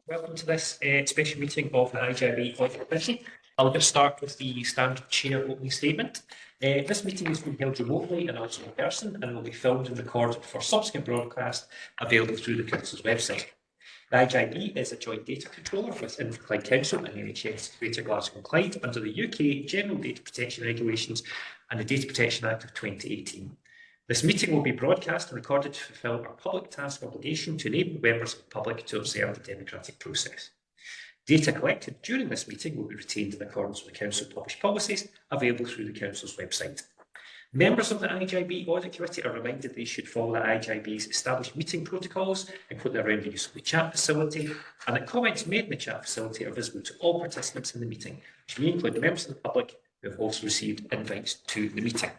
Welcome to this special meeting of the IJB Audit Committee. I'll just start with the standard chair opening statement. This meeting is being held remotely and also in person and will be filmed and recorded for subsequent broadcast available through the Council's website. The IJB is a joint data controller with Inverclyde Council and NHS Greater Glasgow and Clyde under the UK General Data Protection Regulations and the Data Protection Act of 2018. This meeting will be broadcast and recorded to fulfil our public task obligation to enable members of the public to observe the democratic process. Data collected during this meeting will be retained in accordance with the Council published policies available through the Council's website. Members of the IJB Audit Committee are reminded they should follow the IJB's established meeting protocols, including around the use of the chat facility, and that comments made in the chat facility are visible to all participants in the meeting, which may include the members of the public who have also received invites to the meeting.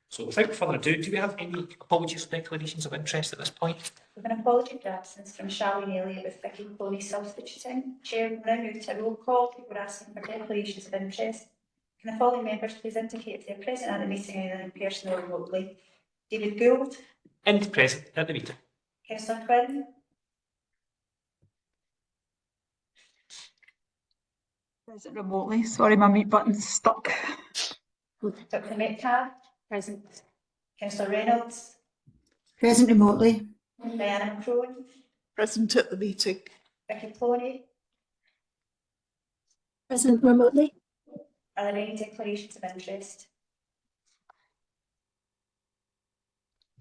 So without further ado, do we have any apologies or declarations of interest at this point? With an apology for absence from Charlene Elliott with Vicky Cloney substituting. Chair, we now move to a roll call. People are asking for declarations of interest. Can the following members please indicate if they are present at the meeting either in person or remotely? David Gould. And present at the meeting. Councillor Quinn. Present remotely. Sorry, my mute button's stuck. Dr Metcalfe. Present. Councillor Reynolds. Present remotely. Diana Crone. Present at the meeting. Vicky Cloney. Present remotely. Are there any declarations of interest?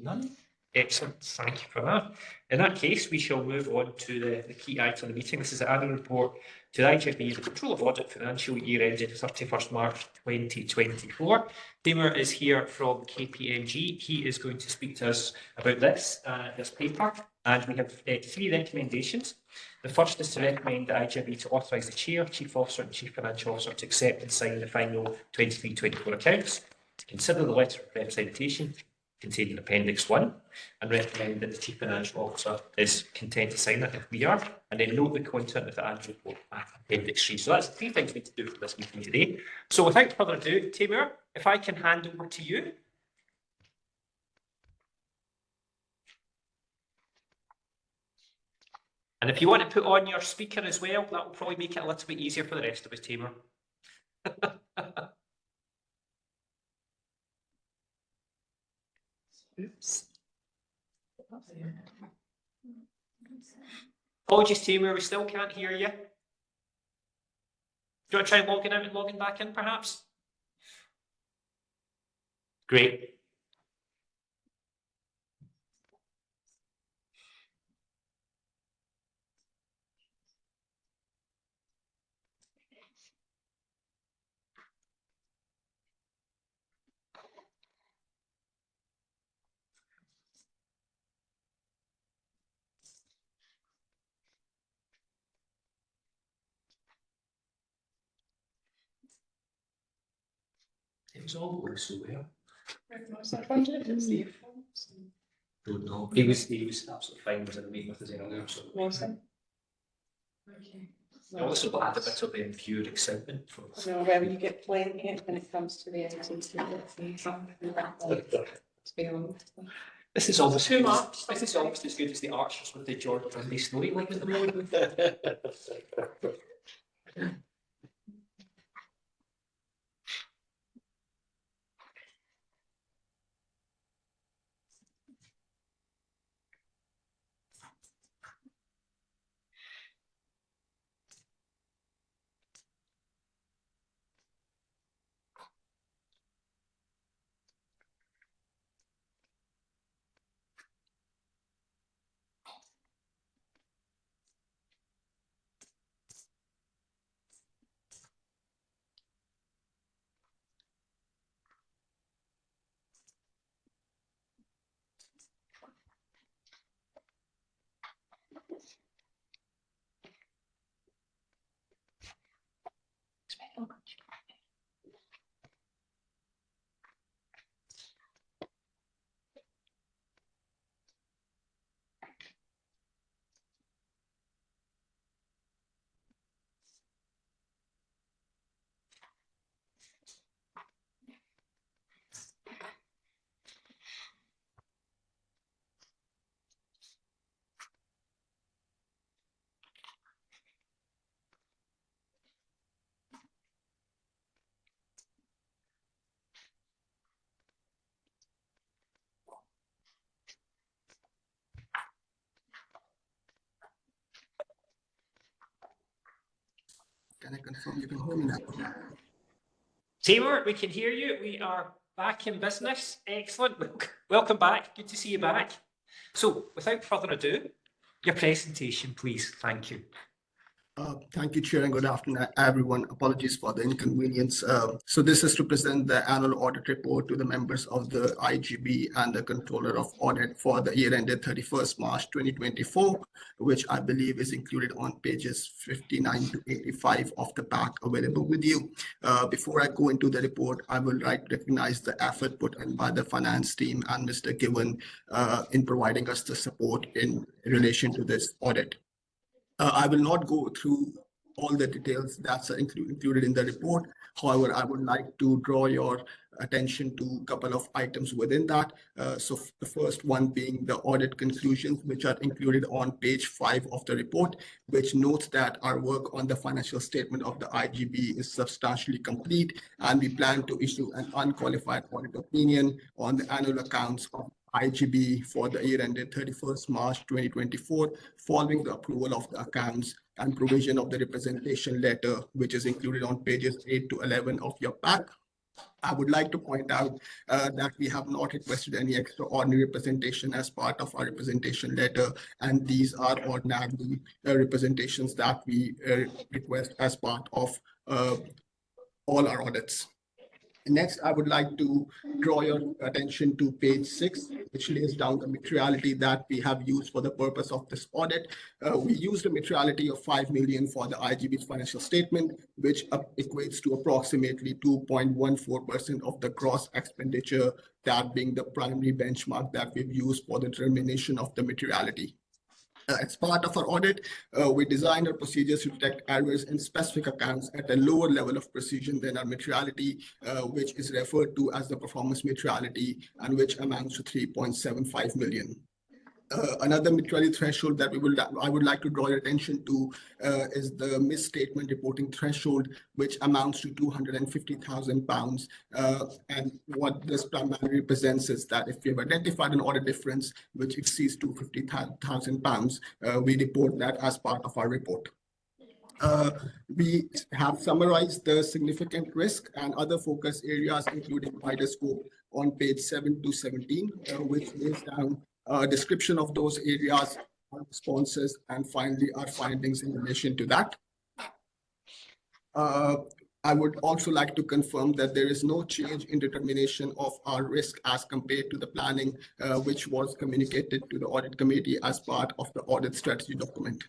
None. Excellent, thank you for that. In that case, we shall move on to the key item of the meeting. This is the annual report to the IJB, the Control of Audit financial year ended 31st March 2024. Timur is here from KPMG. He is going to speak to us about this paper, and we have three recommendations. The first is to recommend the IJB to authorise the Chair, Chief Officer and Chief Financial Officer to accept and sign the final 23-24 accounts, to consider the letter of representation contained in Appendix 1 and recommend that the Chief Financial Officer is content to sign that if we are, and then note the content of the annual report at Appendix 3. So that's the three things we need to do for this meeting today. So without further ado, Timur, if I can hand over to you. And if you want to put on your speaker as well, that will probably make it a little bit easier for the rest of us, Timur. Oops. Apologies, Timur, we still can't hear you. Do you want to try logging out and logging back in, perhaps? Great. It was all going so well. Don't know. He was absolutely fine. Was in the meeting with us earlier. So. I also had a bit of pure excitement from. No, where you get playing it when it comes to the entities. To be honest. This is almost too much. This is almost as good as the Archers with the George Brindley story like at the moment. Can I confirm you can hear me now? Taylor, we can hear you. We are back in business. Excellent. Welcome back. Good to see you back. So, without further ado, your presentation, please. Thank you. Thank you, Chair, and good afternoon, everyone. Apologies for the inconvenience. So this is to present the annual audit report to the members of the IJB and the Controller of Audit for the year ended 31st March 2024, which I believe is included on pages 59 to 85 of the pack available with you. Before I go into the report, I would like to recognize the effort put in by the finance team and Mr. Given in providing us the support in relation to this audit. I will not go through all the details that's included in the report. However, I would like to draw your attention to a couple of items within that. So the first one being the audit conclusions, which are included on page 5 of the report, which notes that our work on the financial statement of the IJB is substantially complete, and we plan to issue an unqualified audit opinion on the annual accounts of IJB for the year ended 31st March 2024, following the approval of the accounts and provision of the representation letter, which is included on pages 8 to 11 of your pack. I would like to point out that we have not requested any extraordinary representation as part of our representation letter, and these are ordinary representations that we request as part of all our audits. Next, I would like to draw your attention to page 6, which lays down the materiality that we have used for the purpose of this audit. We used a materiality of 5 million for the IJB's financial statement, which equates to approximately 2.14% of the gross expenditure, that being the primary benchmark that we've used for the determination of the materiality. As part of our audit, we designed our procedures to detect errors in specific accounts at a lower level of precision than our materiality, which is referred to as the performance materiality, and which amounts to 3.75 million. Another materiality threshold that I would like to draw your attention to is the misstatement reporting threshold, which amounts to £250,000. And what this primarily represents is that if we have identified an audit difference which exceeds £250,000, we report that as part of our report. We have summarized the significant risk and other focus areas, including wider scope, on page 7 to 17, which lays down a description of those areas, our responses, and finally our findings in relation to that. I would also like to confirm that there is no change in determination of our risk as compared to the planning, which was communicated to the Audit Committee as part of the audit strategy document.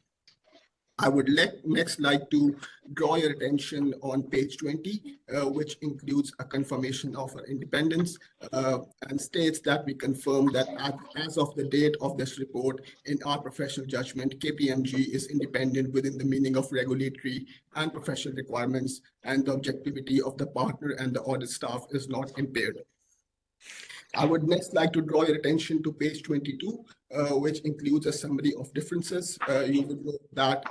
I would next like to draw your attention on page 20, which includes a confirmation of our independence and states that we confirm that as of the date of this report, in our professional judgment, KPMG is independent within the meaning of regulatory and professional requirements, and the objectivity of the partner and the audit staff is not impaired. I would next like to draw your attention to page 22, which includes a summary of differences. You would note that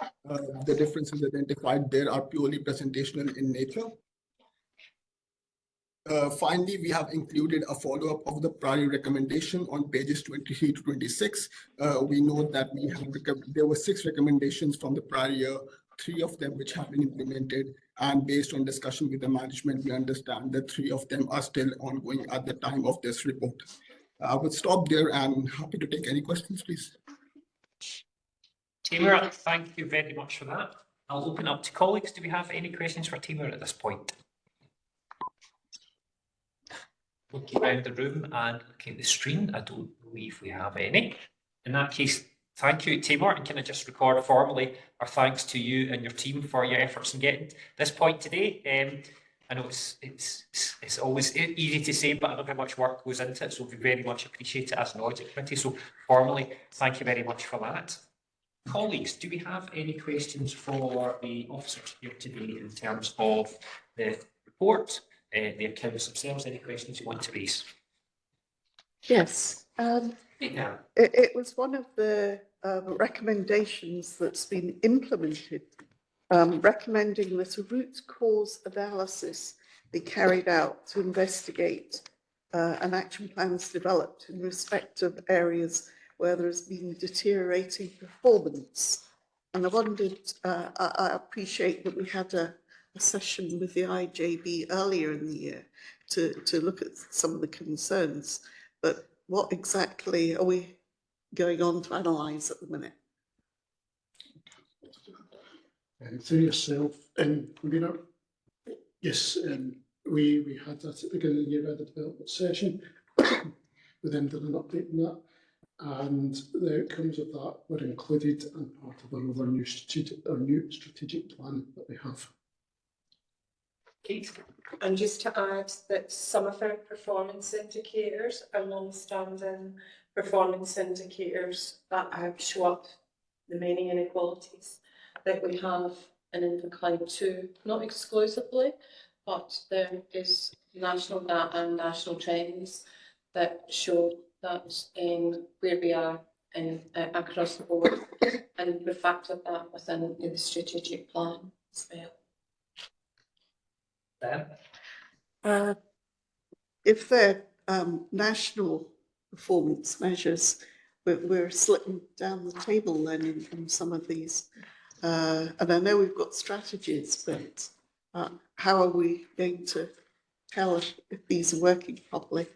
the differences identified there are purely presentational in nature. Finally, we have included a follow-up of the prior recommendation on pages 23 to 26. We note that there were 6 recommendations from the prior year, 3 of them which have been implemented, and based on discussion with the management, we understand that 3 of them are still ongoing at the time of this report. I would stop there and happy to take any questions, please. Taylor, thank you very much for that. I'll open up to colleagues. Do we have any questions for Taylor at this point? Looking around the room and looking at the screen, I don't believe we have any. In that case, thank you, Taylor, and can I just record formally our thanks to you and your team for your efforts in getting this point today. I know it's always easy to say, but I know how much work goes into it, so we very much appreciate it as an audit committee. So formally, thank you very much for that. Colleagues, do we have any questions for the officers here today in terms of the report, the accounts themselves? Any questions you want to raise? Yes. Yeah. It was one of the recommendations that's been implemented, recommending that a root cause analysis be carried out to investigate and action plans developed in respect of areas where there has been deteriorating performance And I wondered, I appreciate that we had a session with the IJB earlier in the year to look at some of the concerns, but what exactly are we going on to analyse at the minute? Through yourself, Convener. Yes, we had that at the beginning of the year at the development session. We then did an update on that, and the outcomes of that were included and part of our new strategic plan that we have. Kate? And just to add that some of our performance indicators are long-standing performance indicators that show up the many inequalities that we have in Inverclyde too, not exclusively, but there is national data and national trends that show that in where we are in, across the board, and we factored that within the strategic plan as well. Dan? If they're national performance measures, we're slipping down the table then in some of these. And I know we've got strategies, but how are we going to tell if these are working properly?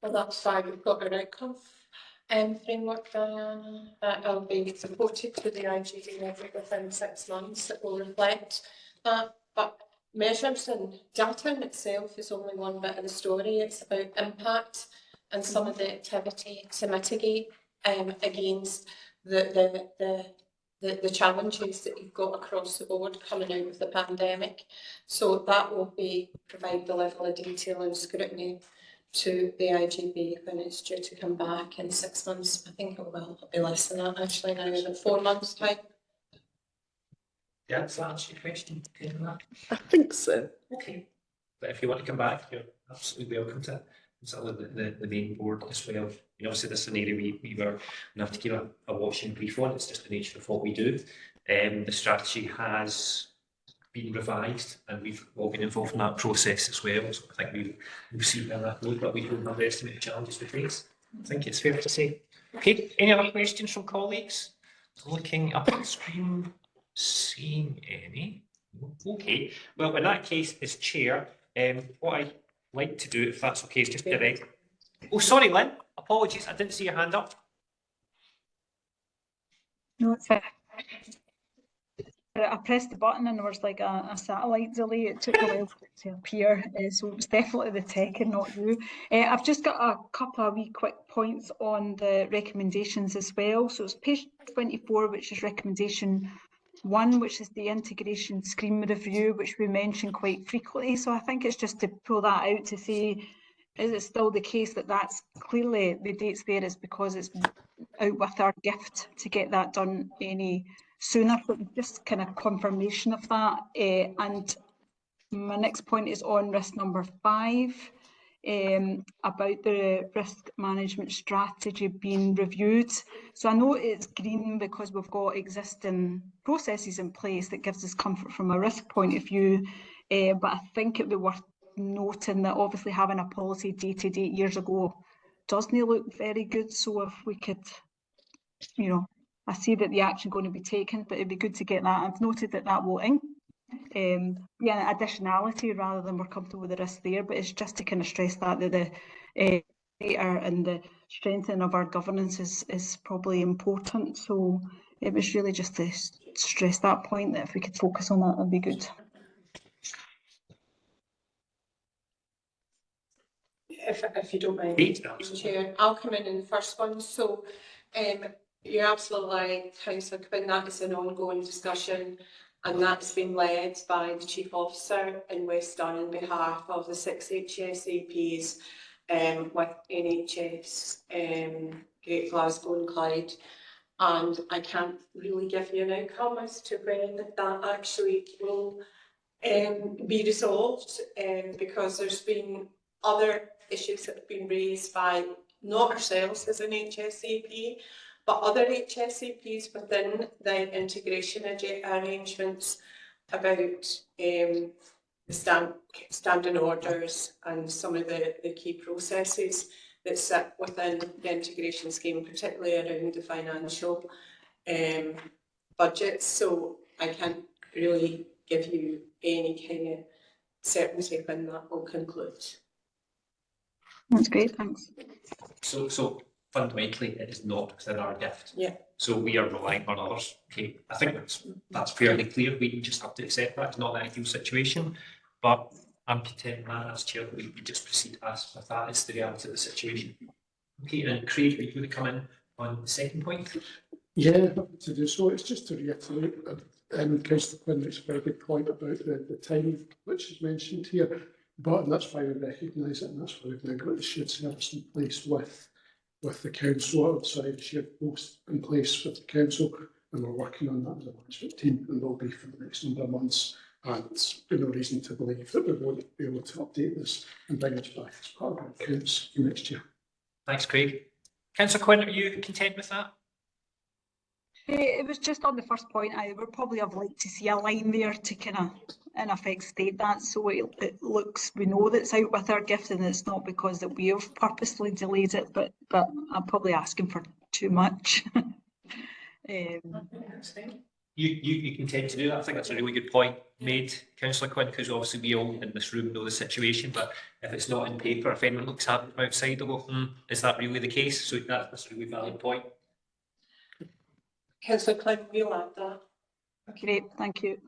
Well, that's why we've got an outcome framework, Diana, that will be supported to the IJB level within 6 months that will reflect that. But measures and data in itself is only one bit of the story. It's about impact and some of the activity to mitigate against the challenges that you've got across the board coming out of the pandemic. So that will provide the level of detail and scrutiny to the IJB when it's due to come back in 6 months. I think it will be less than that actually now, in 4 months' time. Yeah, does that answer your question? I think so. Okay. But if you want to come back, you're absolutely welcome to the main board as well. Obviously, this is an area we were going to have to keep a watching brief on. It's just the nature of what we do. The strategy has been revised, and we've all been involved in that process as well. So I think we've seen where that goes, but we don't underestimate the challenges we face. I think it's fair to say. Okay, any other questions from colleagues? Looking up at the screen, seeing any? Okay, well, in that case, as chair, what I'd like to do, if that's okay, is just direct. Oh, sorry, Lynn. Apologies, I didn't see your hand up. No, it's fine. I pressed the button and there was like a satellite delay. It took a while for it to appear, so it was definitely the tech and not you. I've just got a couple of wee quick points on the recommendations as well. So it's page 24, which is recommendation 1, which is the integration scheme review, which we mention quite frequently. So I think it's just to pull that out to say, is it still the case that that's clearly the dates there is because it's out with our gift to get that done any sooner, but just kind of confirmation of that. And my next point is on risk number 5, about the risk management strategy being reviewed. So I know it's green because we've got existing processes in place that gives us comfort from a risk point of view, but I think it'd be worth noting that obviously having a policy dated 8 years ago doesn't look very good. So if we could, I see that the action going to be taken, but it'd be good to get that. I've noted that voting, additionality rather than we're comfortable with the risk there, but it's just to kind of stress that the data and the strengthening of our governance is probably important. So it was really just to stress that point, that if we could focus on that, that'd be good. If you don't mind, Chair, I'll come in the first one. So you're absolutely right, Councillor Quinn, that is an ongoing discussion, and that's been led by the Chief Officer in West Dunn on behalf of the 6 HSAPs with NHS, Great Glasgow and Clyde. And I can't really give you an outcome as to when that actually will be resolved, because there's been other issues that have been raised by not ourselves as an HSAP, but other HSAPs within the integration arrangements about the standing orders and some of the key processes that sit within the integration scheme, particularly around the financial budgets, so I can't really give you any kind of certainty when that will conclude. That's great, thanks. So fundamentally, it is not within our gift. Yeah. So we are relying on others. Okay, I think that's fairly clear. We just have to accept that. It's not an ideal situation, but I'm content, man, as chair, that we just proceed as with that. It's the reality of the situation. Okay, and Craig, are you going to come in on the second point? Yeah, happy to do so. It's just to reiterate, Councillor Quinn makes a very good point about the time which is mentioned here, and that's why we recognise it, and that's why we've now got the shared service in place with the council, sorry, the shared post in place with the council, and we're working on that as a management team, and will be for the next number of months. And there's no reason to believe that we won't be able to update this and bring it back as part of our accounts next year. Thanks, Craig. Councillor Quinn, are you content with that? It was just on the first point. I would probably have liked to see a line there to kind of, in effect, state that, so it looks, we know that it's out with our gift, and it's not because that we have purposely delayed it, but I'm probably asking for too much. You intend to do that? I think that's a really good point made, Councillor Quinn, because obviously we all in this room know the situation, but if it's not in paper, if anyone looks at it from outside, they'll go, is that really the case? So that's a really valid point. Councillor Clegg, we'll add that. Great, thank you.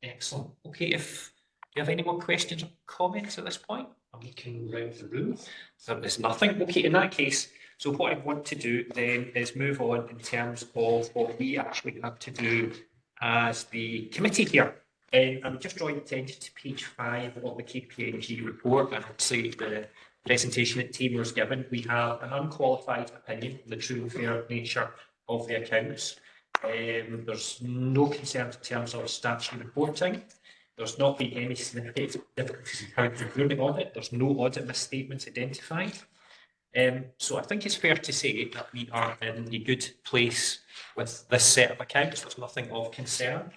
Excellent. Okay, if you have any more questions or comments at this point, I'm looking around the room. So there's nothing. Okay, in that case, so what I want to do then is move on in terms of what we actually have to do as the committee here. I'm just drawing attention to page 5 of the KPMG report, and obviously the presentation that Taylor has given. We have an unqualified opinion on the true and fair nature of the accounts. There's no concerns in terms of statutory reporting. There's not been any significant difficulties in how to rule the audit. There's no audit misstatements identified. So I think it's fair to say that we are in a good place with this set of accounts. There's nothing of concern.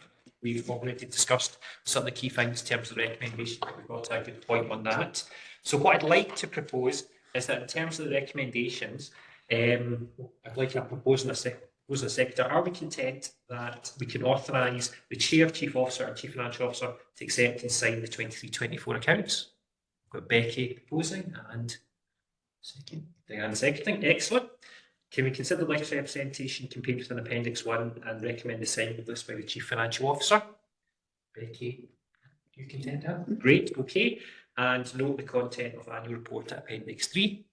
We've already discussed some of the key things in terms of the recommendation. We've got a good point on that. So what I'd like to propose is that in terms of the recommendations, I'd like to propose the Secretary, are we content that we can authorise the Chair, Chief Officer and Chief Financial Officer to accept and sign the 23-24 accounts? We've got Becky proposing and Diane seconding. Excellent. Can we consider the letter of representation contained within Appendix 1 and recommend the signing of this by the Chief Financial Officer? Becky, you content that? Great, okay. And note the content of annual report at Appendix 3.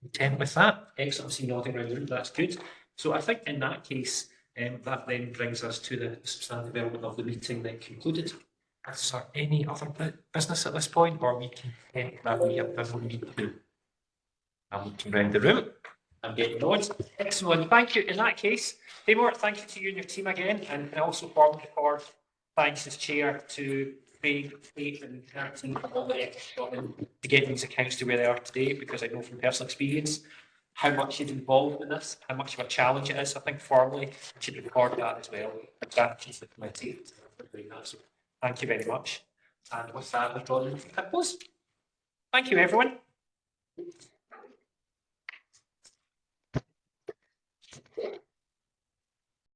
Content with that? Excellent. See nodding around the room, that's good. So I think in that case, that then brings us to the substantive element of the meeting that concluded. Is there any other business at this point, or we can that we have done what we need to do? I'm looking around the room. I'm getting nods. Excellent. Thank you. In that case, Taylor, thank you to you and your team again, and also formally record thanks as chair to Craig, Kate, and her team for all the effort to get these accounts to where they are today, because I know from personal experience how much you've involved in this, how much of a challenge it is. I think formally we should record that as well. Gratitude to the committee for doing that. So thank you very much. And with that, we're drawing to a close. Thank you, everyone.